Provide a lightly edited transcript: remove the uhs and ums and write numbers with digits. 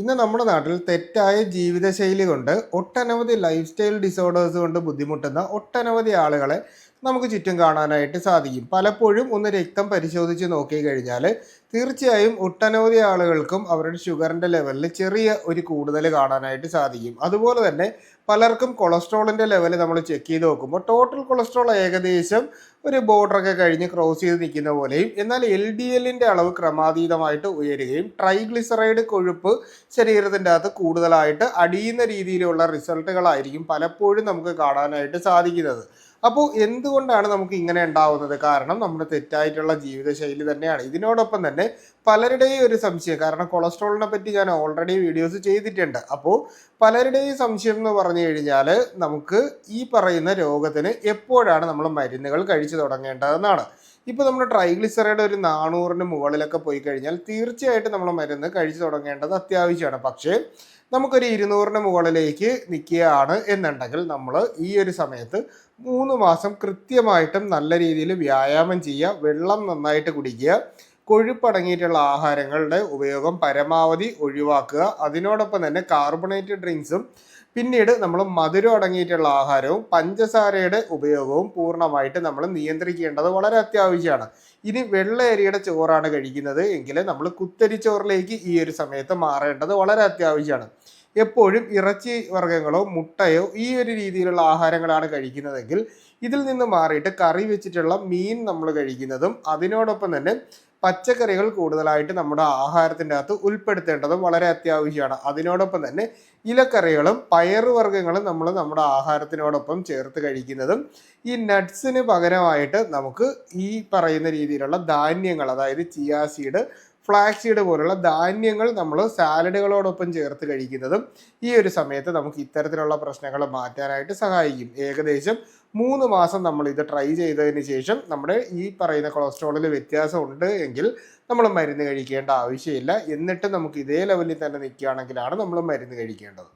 ഇന്ന് നമ്മുടെ നാട്ടിൽ തെറ്റായ ജീവിതശൈലി കൊണ്ട് ഒട്ടനവധി ലൈഫ് സ്റ്റൈൽ ഡിസോർഡേഴ്സ് കൊണ്ട് ബുദ്ധിമുട്ടുന്ന ഒട്ടനവധി ആളുകളെ നമുക്ക് ചുറ്റും കാണാനായിട്ട് സാധിക്കും. പലപ്പോഴും ഒന്ന് രക്തം പരിശോധിച്ച് നോക്കിക്കഴിഞ്ഞാൽ തീർച്ചയായും ഒട്ടനവധി ആളുകൾക്കും അവരുടെ ഷുഗറിൻ്റെ ലെവലിൽ ചെറിയ ഒരു കൂടുതൽ കാണാനായിട്ട് സാധിക്കും. അതുപോലെ തന്നെ പലർക്കും കൊളസ്ട്രോളിൻ്റെ ലെവൽ നമ്മൾ ചെക്ക് ചെയ്ത് നോക്കുമ്പോൾ ടോട്ടൽ കൊളസ്ട്രോൾ ഏകദേശം ഒരു ബോർഡറൊക്കെ കഴിഞ്ഞ് ക്രോസ് ചെയ്ത് നിൽക്കുന്ന പോലെയും, എന്നാൽ LDLൻ്റെ അളവ് ക്രമാതീതമായിട്ട് ഉയരുകയും ട്രൈഗ്ലിസറൈഡ് കൊഴുപ്പ് ശരീരത്തിൻ്റെ അകത്ത് കൂടുതലായിട്ട് അടിയുന്ന രീതിയിലുള്ള റിസൾട്ടുകളായിരിക്കും പലപ്പോഴും നമുക്ക് കാണാനായിട്ട് സാധിക്കുന്നത്. അപ്പോൾ എന്തുകൊണ്ടാണ് നമുക്ക് ഇങ്ങനെ ഉണ്ടാവുന്നത്? കാരണം നമ്മുടെ തെറ്റായിട്ടുള്ള ജീവിതശൈലി തന്നെയാണ്. ഇതിനോടൊപ്പം തന്നെ പലരുടെയും ഒരു സംശയം, കാരണം കൊളസ്ട്രോളിനെ പറ്റി ഞാൻ ഓൾറെഡി വീഡിയോസ് ചെയ്തിട്ടുണ്ട്. അപ്പോൾ പലരുടെയും സംശയം എന്ന് പറഞ്ഞു കഴിഞ്ഞാൽ നമുക്ക് ഈ പറയുന്ന രോഗത്തിന് എപ്പോഴാണ് നമ്മൾ മരുന്നുകൾ കഴിച്ചു തുടങ്ങേണ്ടതെന്നാണ്. ഇപ്പോൾ നമ്മൾ ട്രൈഗ്ലിസറൈഡ് ഒരു 400-ന് മുകളിലൊക്കെ പോയി കഴിഞ്ഞാൽ തീർച്ചയായിട്ടും നമ്മൾ മരുന്ന് കഴിച്ചു തുടങ്ങേണ്ടത് അത്യാവശ്യമാണ്. പക്ഷേ നമുക്കൊരു 200-ന് മുകളിലേക്ക് നിൽക്കുകയാണ് എന്നുണ്ടെങ്കിൽ നമ്മൾ ഈ ഒരു സമയത്ത് 3 മാസം കൃത്യമായിട്ടും നല്ല രീതിയിൽ വ്യായാമം ചെയ്യുക, വെള്ളം നന്നായിട്ട് കുടിക്കുക, കൊഴുപ്പടങ്ങിയിട്ടുള്ള ആഹാരങ്ങളുടെ ഉപയോഗം പരമാവധി ഒഴിവാക്കുക. അതിനോടൊപ്പം തന്നെ കാർബണേറ്റഡ് ഡ്രിങ്ക്സും പിന്നീട് നമ്മൾ മധുരം അടങ്ങിയിട്ടുള്ള ആഹാരവും പഞ്ചസാരയുടെ ഉപയോഗവും പൂർണ്ണമായിട്ട് നമ്മൾ നിയന്ത്രിക്കേണ്ടത് വളരെ അത്യാവശ്യമാണ്. ഇനി വെള്ളയരിയുടെ ചോറാണ് കഴിക്കുന്നത് എങ്കിൽ നമ്മൾ കുത്തരിച്ചോറിലേക്ക് ഈ ഒരു സമയത്ത് മാറേണ്ടത് വളരെ അത്യാവശ്യമാണ്. എപ്പോഴും ഇറച്ചി വർഗ്ഗങ്ങളോ മുട്ടയോ ഈ ഒരു രീതിയിലുള്ള ആഹാരങ്ങളാണ് കഴിക്കുന്നതെങ്കിൽ ഇതിൽ നിന്ന് മാറിയിട്ട് കറി വെച്ചിട്ടുള്ള മീൻ നമ്മൾ കഴിക്കുന്നതും അതിനോടൊപ്പം തന്നെ പച്ചക്കറികൾ കൂടുതലായിട്ട് നമ്മുടെ ആഹാരത്തിൻ്റെ അകത്ത് ഉൾപ്പെടുത്തേണ്ടതും വളരെ അത്യാവശ്യമാണ്. അതിനോടൊപ്പം തന്നെ ഇലക്കറികളും പയറുവർഗ്ഗങ്ങളും നമ്മൾ നമ്മുടെ ആഹാരത്തിനോടൊപ്പം ചേർത്ത് കഴിക്കുന്നതും ഈ നട്ട്സിന് പകരമായിട്ട് നമുക്ക് ഈ പറയുന്ന രീതിയിലുള്ള ധാന്യങ്ങൾ, അതായത് ചിയാ സീഡ്, ഫ്ലാക്സ് സീഡ് പോലുള്ള ധാന്യങ്ങൾ നമ്മൾ സാലഡുകളോടൊപ്പം ചേർത്ത് കഴിക്കുന്നതും ഈ ഒരു സമയത്ത് നമുക്ക് ഇത്തരത്തിലുള്ള പ്രശ്നങ്ങൾ മാറ്റാനായിട്ട് സഹായിക്കും. ഏകദേശം 3 മാസം നമ്മൾ ഇത് ട്രൈ ചെയ്തതിന് ശേഷം നമ്മുടെ ഈ പറയുന്ന കൊളസ്ട്രോളിൽ വ്യത്യാസം ഉണ്ട് എങ്കിൽ നമ്മൾ മരുന്ന് കഴിക്കേണ്ട ആവശ്യമില്ല. എന്നിട്ട് നമുക്ക് ഇതേ ലെവലിൽ തന്നെ നിൽക്കുകയാണെങ്കിലാണ് നമ്മൾ മരുന്ന് കഴിക്കേണ്ടത്.